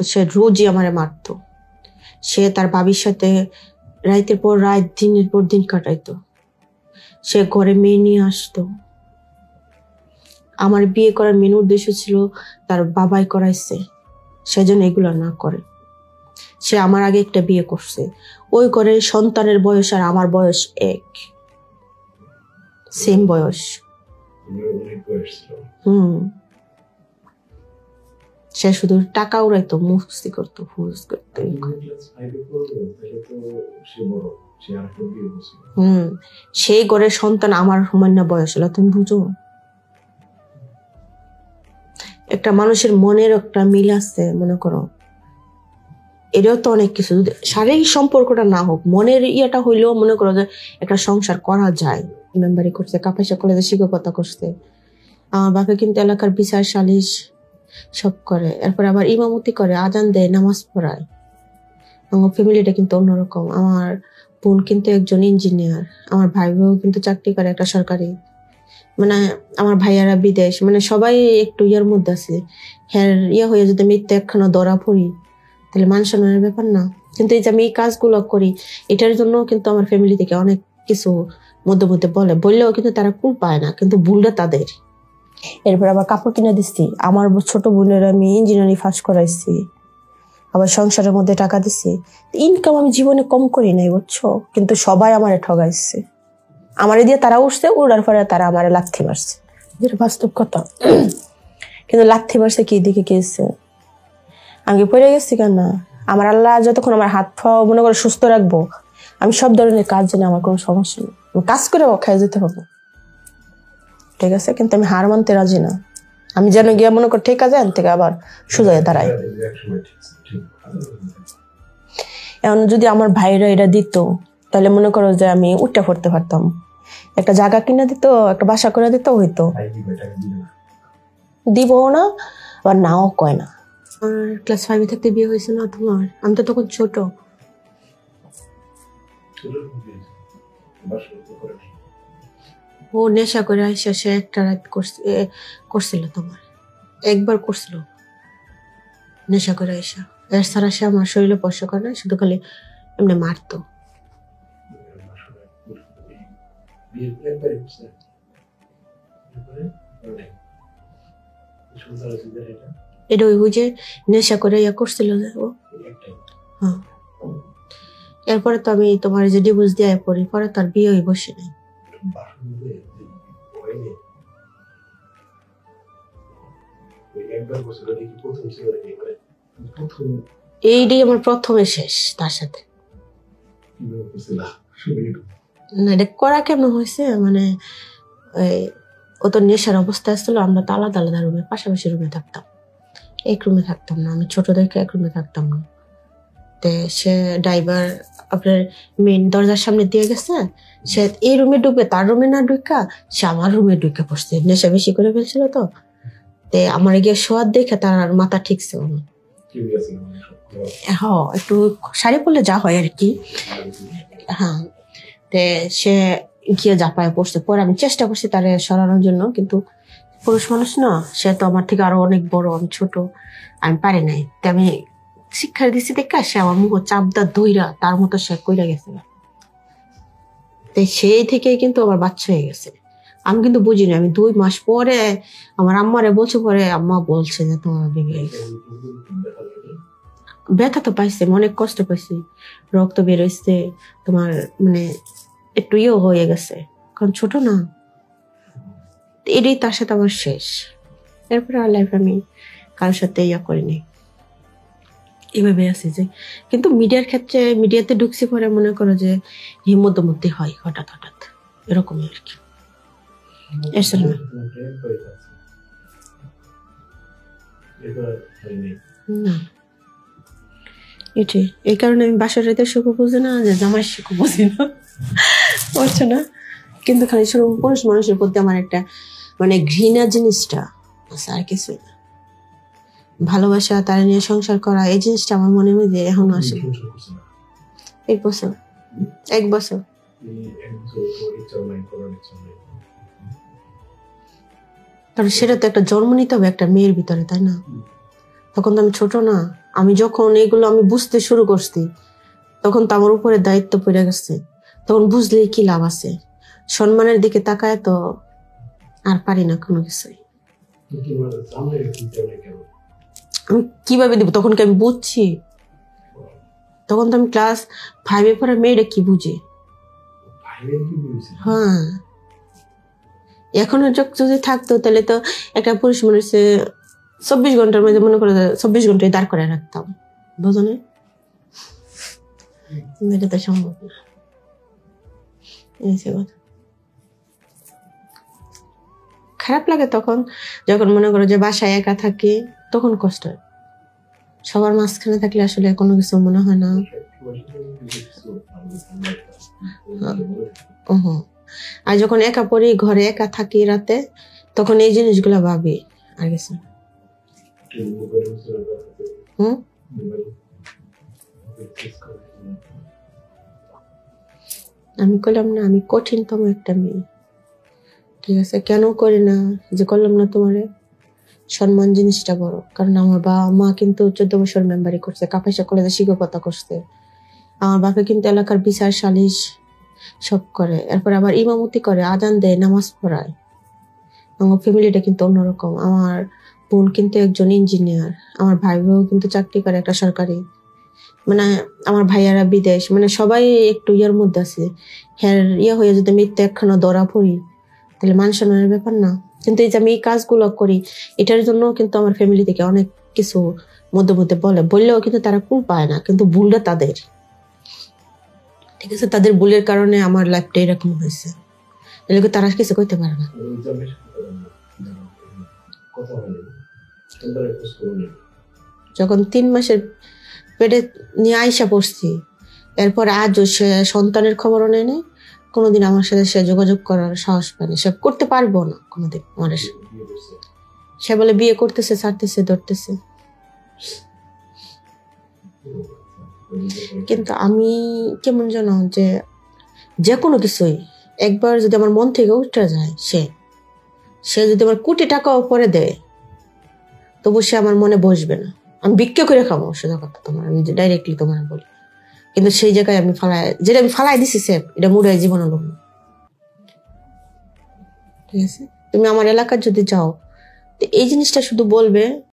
সে রোজই আমারে মারতো। সে তার বাবির সাথে রাতের পর রাত দিনের পর দিন কাটাইতো। সে ঘরে মেয়ে নিয়ে আসতো। আমার বিয়ে করার মেন উদ্দেশ্য ছিল তার বাবাই করাইছে, সেজন্য এগুলো না করে। সে আমার আগে একটা বিয়ে করছে, ওই ঘরের সন্তানের বয়স আর আমার বয়স এক, সেম বয়স। সে শুধু টাকা উড়াইতো, মুস্তি করতো, ফুস করতো। সেই ঘরের সন্তান আমার সামান্য বয়স হলো, তুমি বুঝো? একটা মানুষের মনের একটা মিল আছে, মনে করো এটাও তো অনেক কিছু। শারীরিক সম্পর্কটা না হোক, মনের ইয়েটা হইলেও মনে করো যে একটা সংসার করা যায়। মেম্বারি করছে, কাপাসা কলেজে শিক্ষকতা করছে। আমার বাপে কিন্তু এলাকার বিচার সালিশ সব করে, এরপর আবার ইমামতি করে, আজান দেয়, নামাজ পড়ায়। আমার ফ্যামিলিটা কিন্তু অন্যরকম। আমার বোন কিন্তু একজন ইঞ্জিনিয়ার, আমার ভাই বোন কিন্তু চাকরি করে একটা সরকারি, মানে আমার ভাইয়ারা বিদেশ, মানে সবাই একটু ইয়ের মধ্যে আছে। হ্যাঁ, ইয়ে হয়ে যদি মিথ্যে একখানা ধরা পড়ি তাহলে মান সম্মানের ব্যাপার না। কিন্তু এই যে আমি এই কাজগুলো করি, এটার জন্য কিন্তু আমার ফ্যামিলি থেকে অনেক কিছু মধ্যে মধ্যে বললেও কিন্তু তারা কুল পায় না, কিন্তু ভুলটা তাদের। এরপর আবার কাপড় কিনে দিচ্ছি, আমার ছোট বোনের আমি ইঞ্জিনিয়ারিং ফার্স্ট করাইছি, আবার সংসারের মধ্যে টাকা দিচ্ছি। ইনকাম আমি জীবনে কম করি নাই, বুঝছো? কিন্তু সবাই আমারে ঠগাইছে, আমারে দিয়ে তারা উঠছে, উড়ার পরে তারা আমারে লাথি মারছে, যেটা বাস্তব কথা। কিন্তু লাথি মারছে কি দিকে গেছে, আমি পড়ে গেছি কেন? আমার আল্লাহ যতক্ষণ আমার হাত পা মনে করে সুস্থ রাখবো, আমি সব ধরনের কাজ জানি, আমার কোনো সমস্যা নেই, আমি কাজ করে খাই যেতে পারবো, ঠিক আছে? কিন্তু আমি হার মানতে রাজি না। আমি যেন গিয়ে মনে করি ঠিক আছে, থেকে আবার সোজা দাঁড়াই। এখন যদি আমার ভাইরা এটা দিত, তাহলে মনে করো যে আমি উঠতে পড়তে পারতাম, একটা জায়গা কিনে দিত, একটা বাসা করে দিত, হইতো। দিবও না, আবার নাও কয় না। ক্লাস 5 থাকতে বিয়ে হয়েছে না তোমার? আমি তো তখন ছোট। ও নেশা করে আইসা সে একটা রাত করছিল তোমার, একবার করছিল নেশা করে আইসা। এর ছাড়া সে আমার শরীরে স্পর্শ করে না, শুধু খালি এমনি মারতো। এটা ওই যে নেশা করে ইয়া করছিল ও। হ্যাঁ, এরপরে তো আমি তোমার যে ডিভোর্স দিয়ে পড়ি, পরে তার বিয়ে হয়ে বসে নাই। এইটাই আমার প্রথমে শেষ তার সাথে। না, এটা করা কেমন হয়েছে, মানে ও তো নেশার অবস্থায় আসছিল, আমরা তো আলাদা আলাদা রুমে, পাশাপাশি রুমে থাকতাম, এক রুমে থাকতাম না। আমি ছোট থেকে এক রুমে থাকতাম না। সে ড্রাইভার আপনার মেন দরজার সামনে দিয়ে গেছে, সে এই রুমে ঢুকবে, তার রুমে না ঢুকা সে আমার রুমে ঢুকে পড়ছে, নেশা বেশি করে ফেলছিল তো। আমার গিয়ে শোয়ার দেখে তার মাথা ঠিকছে। হ্যাঁ, একটু শাড়ি পরলে যা হয় আর কি। হ্যাঁ, সে গিয়ে জাপায় পড়ছে। পরে আমি চেষ্টা করছি তারে সরানোর জন্য, কিন্তু পুরুষ মানুষ না, সে তো আমার থেকে আরো অনেক বড়, আমি ছোট, আমি পারি নাই। আমি শিক্ষার দিচ্ছি দেখা সে আমার মুখ চাপদা ধইরা তার মতো সে কইরা গেছে। সেই থেকে কিন্তু আমার বাচ্চা হয়ে গেছে। আমি কিন্তু বুঝিনি, আমি 2 মাস পরে আমার আম্মারে বলছে, পরে আম্মা বলছে যে তোমার বেবি হয়ে গেছে। ব্যথা তো পাইছে, অনেক কষ্ট পাইছি, রক্ত বের হয়েছে, তোমার মানে একটু ইয়ে হয়ে গেছে, কারণ ছোট না। এটাই তার সাথে আমার শেষ। এরপরে আর লাইফ আমি কারোর সাথে ইয়া করিনি, এভাবে আছে যে। কিন্তু মিডিয়ার ক্ষেত্রে, মিডিয়াতে ঢুকছি পরে মনে করো যে মধ্যে হয় হঠাৎ হঠাৎ এরকমই আর কি। না, এটাই এই কারণে আমি বাসার রাতে সুখ বুঝি না, যে জামাই সুখ বুঝি না, বুঝছো না? কিন্তু খালি শুরু পুরুষ মানুষের প্রতি আমার একটা মানে ঘৃণা জিনিসটা আছে, আর কিছু না। ভালোবাসা, তার নিয়ে সংসার করা, এই জিনিসটা আমার মনের মধ্যে এখনো আসে। 1 বছর 1 বছর। কারণ সেটা তো একটা জন্ম নিতে হবে একটা মেয়ের ভিতরে, তাই না? তখন তো আমি ছোট না, আমি যখন এগুলো আমি বুঝতে শুরু করছি তখন তো আমার উপরে দায়িত্ব পড়ে গেছে, তখন বুঝলেই কি লাভ আছে? সম্মানের দিকে তাকায় তো আর পারি না কোনো কিছুই। আমি কিভাবে দিব? তখন কি আমি বুঝছি? তখন তো আমি ক্লাস 5-এ পড়া মেয়েটা কি বুঝে? হ্যাঁ, এখনো যদি থাকতো তাহলে তো একটা পুরুষ মানুষে 24 ঘন্টার মধ্যে মনে করে 24 ঘন্টায় দাঁড় করে রাখতাম, বুঝো না? এটা তো সম্ভব না। খারাপ লাগে তখন যখন মনে করো যে বাসায় একা থাকি, তখন কষ্ট হয়। সবার মাঝখানে থাকলে আসলে কোনো কিছু মনে হয় না। আর যখন একা পড়ি, ঘরে একা থাকি রাতে, তখন এই জিনিসগুলা ভাবি আর কিছু। আমি করলাম না, আমি কঠিনতম একটা মেয়ে, ঠিক আছে? কেন করি না যে করলাম না তোমারে? সম্মান জিনিসটা বড়, কারণ আমার বাবা মা কিন্তু 14 বছর মেম্বারি করছে, কাপাসিয়া কলেজে শিক্ষকতা করছে। আমার বাপে কিন্তু এলাকার বিচার সালিশ সব করে, এরপর আবার ইমামতি করে, আজান দেয়, নামাজ পড়ায়। আমার ফ্যামিলিটা কিন্তু অন্যরকম। আমার বোন কিন্তু একজন ইঞ্জিনিয়ার, আমার ভাই বোন কিন্তু চাকরি করে একটা সরকারি, মানে আমার ভাইয়ারা বিদেশ, মানে সবাই একটু ইয়ার মধ্যে আছে। হ্যাঁ, ইয়ে হয়ে যদি মিথ্যে একখানা ধরা পড়ি তাহলে মান সম্মানের ব্যাপার না। কিন্তু এই যে আমি এই কাজগুলো করি, এটার জন্য কিন্তু আমার ফ্যামিলি থেকে অনেক কিছু মধ্যে মধ্যে বললেও কিন্তু তারা কুল পায় না, কিন্তু ভুলটা তাদের, ঠিক আছে? তাদের ভুলের কারণে আমার লাইফটা এরকম হয়েছে, এগুলো তারা কিছু করতে পারে না। যখন 3 মাসের পেটে নিয়ে আইসা পড়ছি, এরপর আজও সে সন্তানের খবরও নেয় নাই, কোনোদিন আমার সাথে সে যোগাযোগ করার সাহস পায়নি, সে করতে পারবো না কোনোদিন আমার। সে বলে বিয়ে করতেছে, ছাড়তেছে, ধরতেছে। কিন্তু আমি কেমন জানো, যে কোনো কিছুই একবার যদি আমার মন থেকে উঠে যায়, সে যদি আমার কোটি টাকাও পরে দেয়, তবু সে আমার মনে বসবে না। আমি ভিক্ষা করে খাবো, সোজা কথা তোমার, আমি ডাইরেক্টলি তোমার বলি। কিন্তু সেই জায়গায় আমি যেটা আমি ফালাই দিছি, সে এটা মুড়াই জীবনে লোক। ঠিক আছে? তুমি আমার এলাকার যদি যাও, এই জিনিসটা শুধু বলবে